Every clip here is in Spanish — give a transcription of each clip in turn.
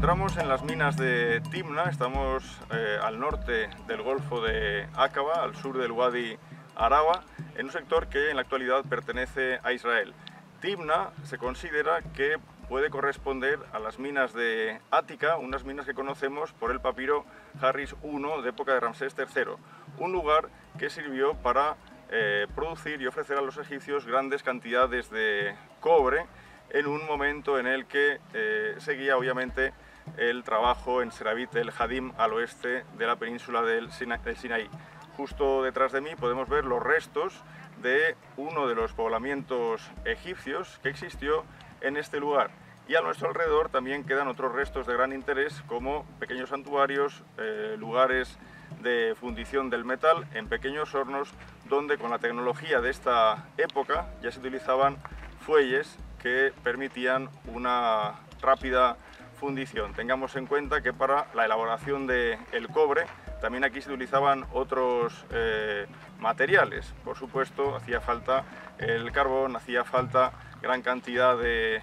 encontramos en las minas de Timna. Estamos al norte del Golfo de Aqaba, al sur del Wadi Arawa, en un sector que en la actualidad pertenece a Israel. Timna se considera que puede corresponder a las minas de Ática, unas minas que conocemos por el papiro Harris I de época de Ramsés III, un lugar que sirvió para producir y ofrecer a los egipcios grandes cantidades de cobre en un momento en el que seguía obviamente el trabajo en Serabit el Hadim al oeste de la península del Sinaí. Justo detrás de mí podemos ver los restos de uno de los poblamientos egipcios que existió en este lugar. Y a nuestro alrededor también quedan otros restos de gran interés, como pequeños santuarios, lugares de fundición del metal en pequeños hornos, donde con la tecnología de esta época ya se utilizaban fuelles que permitían una rápida fundición. Tengamos en cuenta que para la elaboración del cobre también aquí se utilizaban otros materiales. Por supuesto, hacía falta el carbón, hacía falta gran cantidad de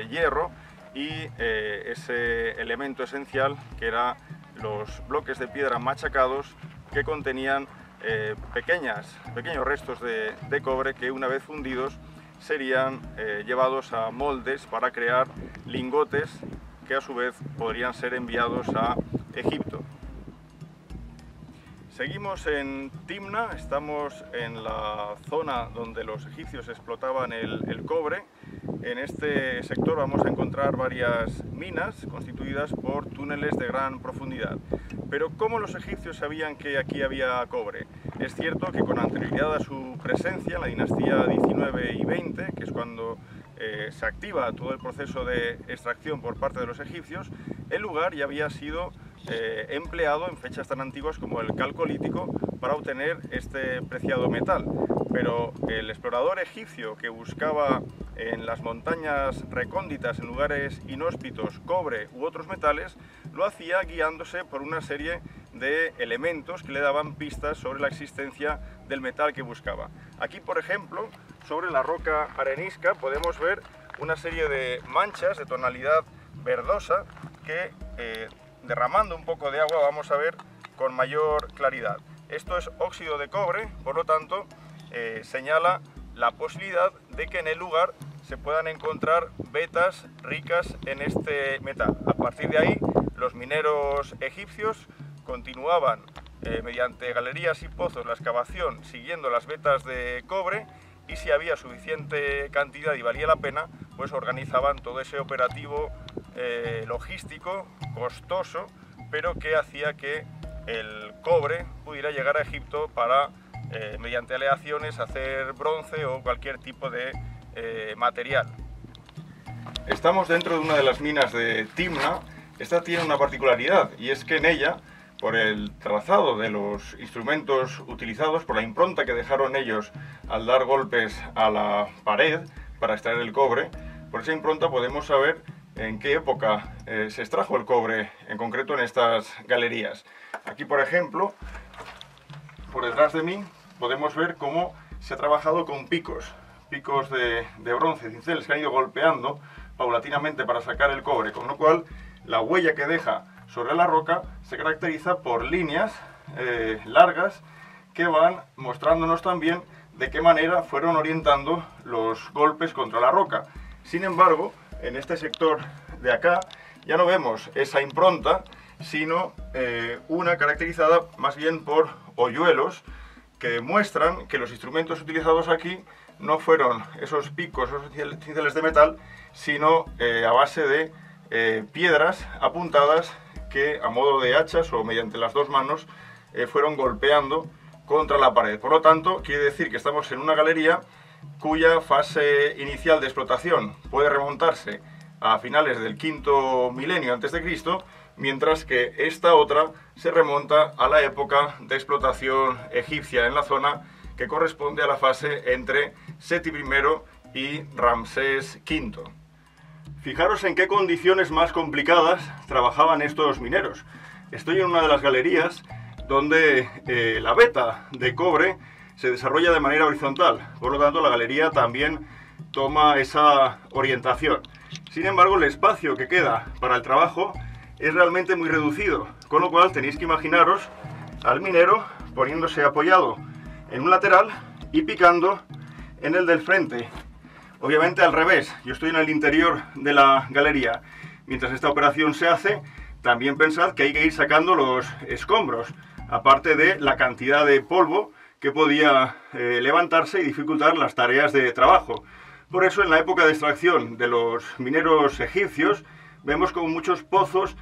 hierro y ese elemento esencial que eran los bloques de piedra machacados que contenían pequeños restos de cobre que, una vez fundidos, serían llevados a moldes para crear lingotes que a su vez podrían ser enviados a Egipto. Seguimos en Timna, estamos en la zona donde los egipcios explotaban el cobre. En este sector vamos a encontrar varias minas constituidas por túneles de gran profundidad. Pero ¿cómo los egipcios sabían que aquí había cobre? Es cierto que con anterioridad a su presencia, en la dinastía 19 y 20, que es cuando se activa todo el proceso de extracción por parte de los egipcios, el lugar ya había sido empleado en fechas tan antiguas como el Calcolítico para obtener este preciado metal. Pero el explorador egipcio que buscaba en las montañas recónditas, en lugares inhóspitos, cobre u otros metales, lo hacía guiándose por una serie de elementos que le daban pistas sobre la existencia del metal que buscaba. Aquí, por ejemplo, sobre la roca arenisca podemos ver una serie de manchas de tonalidad verdosa que, derramando un poco de agua, vamos a ver con mayor claridad. Esto es óxido de cobre, por lo tanto, señala la posibilidad de que en el lugar se puedan encontrar vetas ricas en este metal. A partir de ahí, los mineros egipcios continuaban mediante galerías y pozos la excavación siguiendo las vetas de cobre, y si había suficiente cantidad y valía la pena, pues organizaban todo ese operativo logístico costoso, pero que hacía que el cobre pudiera llegar a Egipto para, mediante aleaciones, hacer bronce o cualquier tipo de material. Estamos dentro de una de las minas de Timna. Esta tiene una particularidad, y es que en ella, por el trazado de los instrumentos utilizados, por la impronta que dejaron ellos al dar golpes a la pared para extraer el cobre, por esa impronta podemos saber en qué época se extrajo el cobre, en concreto en estas galerías. Aquí, por ejemplo, por detrás de mí, podemos ver cómo se ha trabajado con picos de bronce, cinceles que han ido golpeando paulatinamente para sacar el cobre, con lo cual la huella que deja sobre la roca se caracteriza por líneas largas que van mostrándonos también de qué manera fueron orientando los golpes contra la roca. Sin embargo, en este sector de acá ya no vemos esa impronta, sino una caracterizada más bien por hoyuelos que demuestran que los instrumentos utilizados aquí no fueron esos picos, esos cinceles de metal, sino a base de piedras apuntadas que, a modo de hachas o mediante las dos manos, fueron golpeando contra la pared. Por lo tanto, quiere decir que estamos en una galería cuya fase inicial de explotación puede remontarse a finales del quinto milenio antes de Cristo, mientras que esta otra se remonta a la época de explotación egipcia en la zona, que corresponde a la fase entre Seti I y Ramsés V. Fijaros en qué condiciones más complicadas trabajaban estos mineros. Estoy en una de las galerías donde la veta de cobre se desarrolla de manera horizontal, por lo tanto la galería también toma esa orientación. Sin embargo, el espacio que queda para el trabajo es realmente muy reducido, con lo cual tenéis que imaginaros al minero poniéndose apoyado en un lateral y picando en el del frente. Obviamente al revés, yo estoy en el interior de la galería. Mientras esta operación se hace, también pensad que hay que ir sacando los escombros, aparte de la cantidad de polvo que podía levantarse y dificultar las tareas de trabajo. Por eso en la época de extracción de los mineros egipcios vemos como muchos pozos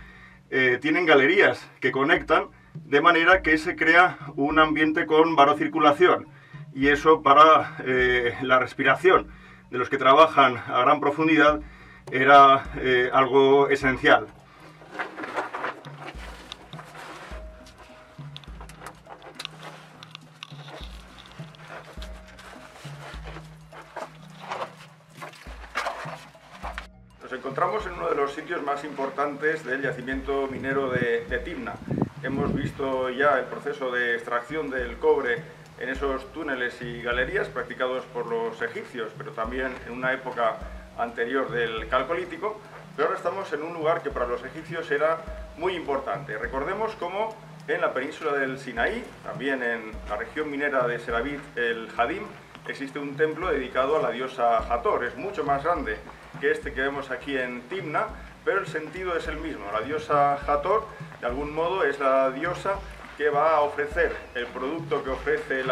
tienen galerías que conectan, de manera que se crea un ambiente con barocirculación, y eso para la respiración de los que trabajan a gran profundidad era algo esencial. Nos encontramos en uno de los sitios más importantes del yacimiento minero de Timna. Hemos visto ya el proceso de extracción del cobre en esos túneles y galerías practicados por los egipcios, pero también en una época anterior del Calcolítico, pero ahora estamos en un lugar que para los egipcios era muy importante. Recordemos cómo en la península del Sinaí, también en la región minera de Serabit el Hadim, existe un templo dedicado a la diosa Hathor. Es mucho más grande que este que vemos aquí en Timna, pero el sentido es el mismo. La diosa Hathor, de algún modo, es la diosa que va a ofrecer el producto que ofrece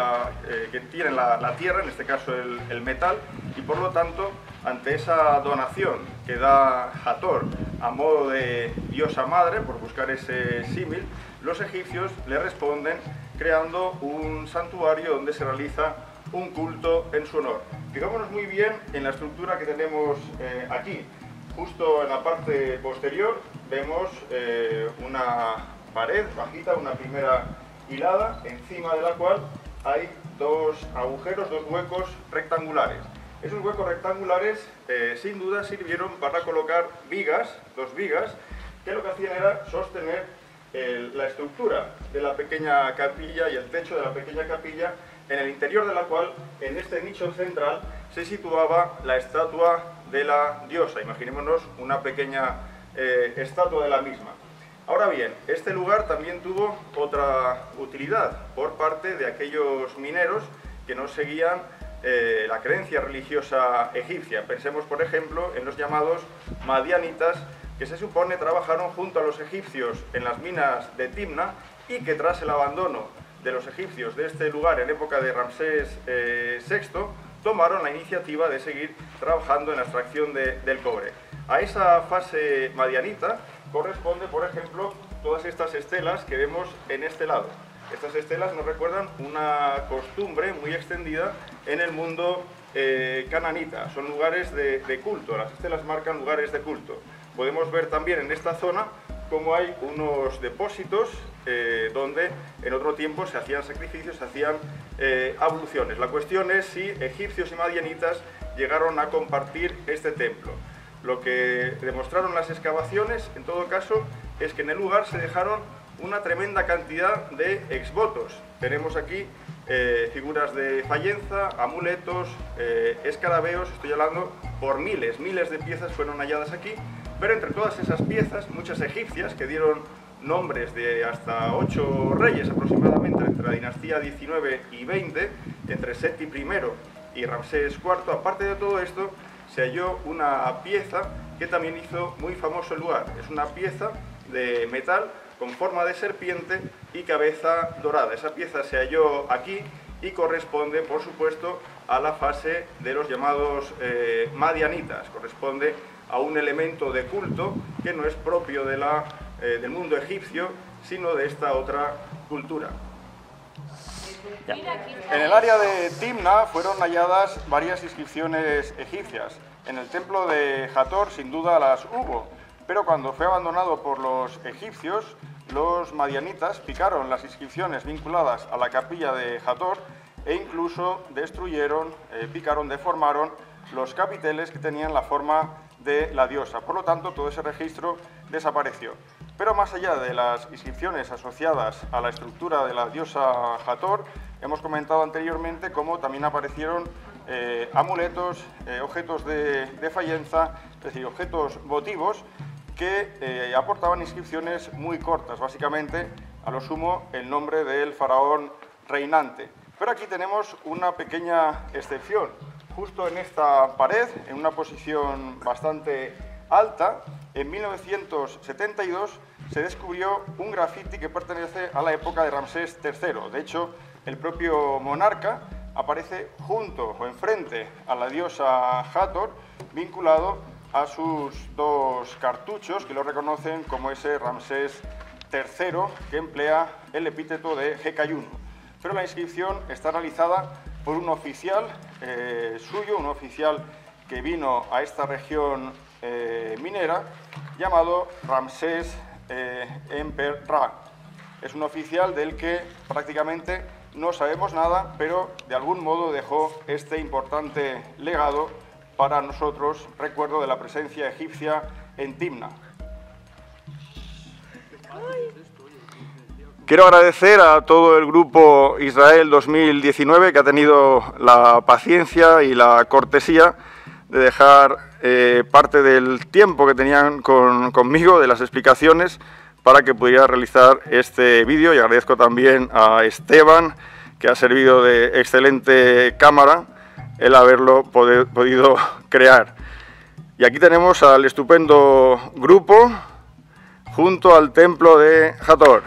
que tiene la tierra, en este caso el metal, y por lo tanto, ante esa donación que da Hathor a modo de diosa madre, por buscar ese símil, los egipcios le responden creando un santuario donde se realiza un culto en su honor. Fijámonos muy bien en la estructura que tenemos aquí. Justo en la parte posterior vemos una pared bajita, una primera hilada, encima de la cual hay dos agujeros, dos huecos rectangulares. Esos huecos rectangulares sin duda sirvieron para colocar vigas, dos vigas, que lo que hacían era sostener la estructura de la pequeña capilla y el techo de la pequeña capilla, en el interior de la cual, en este nicho central, se situaba la estatua de la diosa. Imaginémonos una pequeña estatua de la misma. Ahora bien, este lugar también tuvo otra utilidad por parte de aquellos mineros que no seguían la creencia religiosa egipcia. Pensemos, por ejemplo, en los llamados madianitas, que se supone trabajaron junto a los egipcios en las minas de Timna y que tras el abandono de los egipcios de este lugar en época de Ramsés VI, tomaron la iniciativa de seguir trabajando en la extracción del cobre. A esa fase madianita corresponde, por ejemplo, todas estas estelas que vemos en este lado. Estas estelas nos recuerdan una costumbre muy extendida en el mundo cananita. Son lugares de culto, las estelas marcan lugares de culto. Podemos ver también en esta zona cómo hay unos depósitos donde en otro tiempo se hacían sacrificios, se hacían abluciones. La cuestión es si egipcios y madianitas llegaron a compartir este templo. Lo que demostraron las excavaciones, en todo caso, es que en el lugar se dejaron una tremenda cantidad de exvotos. Tenemos aquí figuras de fayenza, amuletos, escarabeos, estoy hablando por miles de piezas fueron halladas aquí, pero entre todas esas piezas, muchas egipcias que dieron nombres de hasta 8 reyes aproximadamente entre la dinastía 19 y 20, entre Seti I y Ramsés IV, aparte de todo esto, se halló una pieza que también hizo muy famoso el lugar. Es una pieza de metal con forma de serpiente y cabeza dorada. Esa pieza se halló aquí y corresponde, por supuesto, a la fase de los llamados madianitas. Corresponde a un elemento de culto que no es propio de del mundo egipcio, sino de esta otra cultura. Ya. En el área de Timna fueron halladas varias inscripciones egipcias. En el templo de Hathor sin duda las hubo, pero cuando fue abandonado por los egipcios, los madianitas picaron las inscripciones vinculadas a la capilla de Hathor e incluso destruyeron, picaron, deformaron los capiteles que tenían la forma de la diosa. Por lo tanto, todo ese registro desapareció. Pero más allá de las inscripciones asociadas a la estructura de la diosa Hathor, hemos comentado anteriormente cómo también aparecieron amuletos, objetos de fayenza, es decir, objetos votivos que aportaban inscripciones muy cortas, básicamente, a lo sumo, el nombre del faraón reinante. Pero aquí tenemos una pequeña excepción. Justo en esta pared, en una posición bastante alta, en 1972 se descubrió un grafiti que pertenece a la época de Ramsés III. De hecho, el propio monarca aparece junto o enfrente a la diosa Hathor, vinculado a sus dos cartuchos que lo reconocen como ese Ramsés III que emplea el epíteto de Hekayuno. Pero la inscripción está realizada por un oficial suyo, un oficial que vino a esta región minera, llamado Ramsés Enper-Ra. Es un oficial del que prácticamente no sabemos nada, pero de algún modo dejó este importante legado para nosotros, recuerdo de la presencia egipcia en Timna. Quiero agradecer a todo el grupo Israel 2019 que ha tenido la paciencia y la cortesía de dejar parte del tiempo que tenían conmigo, de las explicaciones, para que pudiera realizar este vídeo, y agradezco también a Esteban, que ha servido de excelente cámara, el haberlo podido crear. Y aquí tenemos al estupendo grupo junto al templo de Hathor.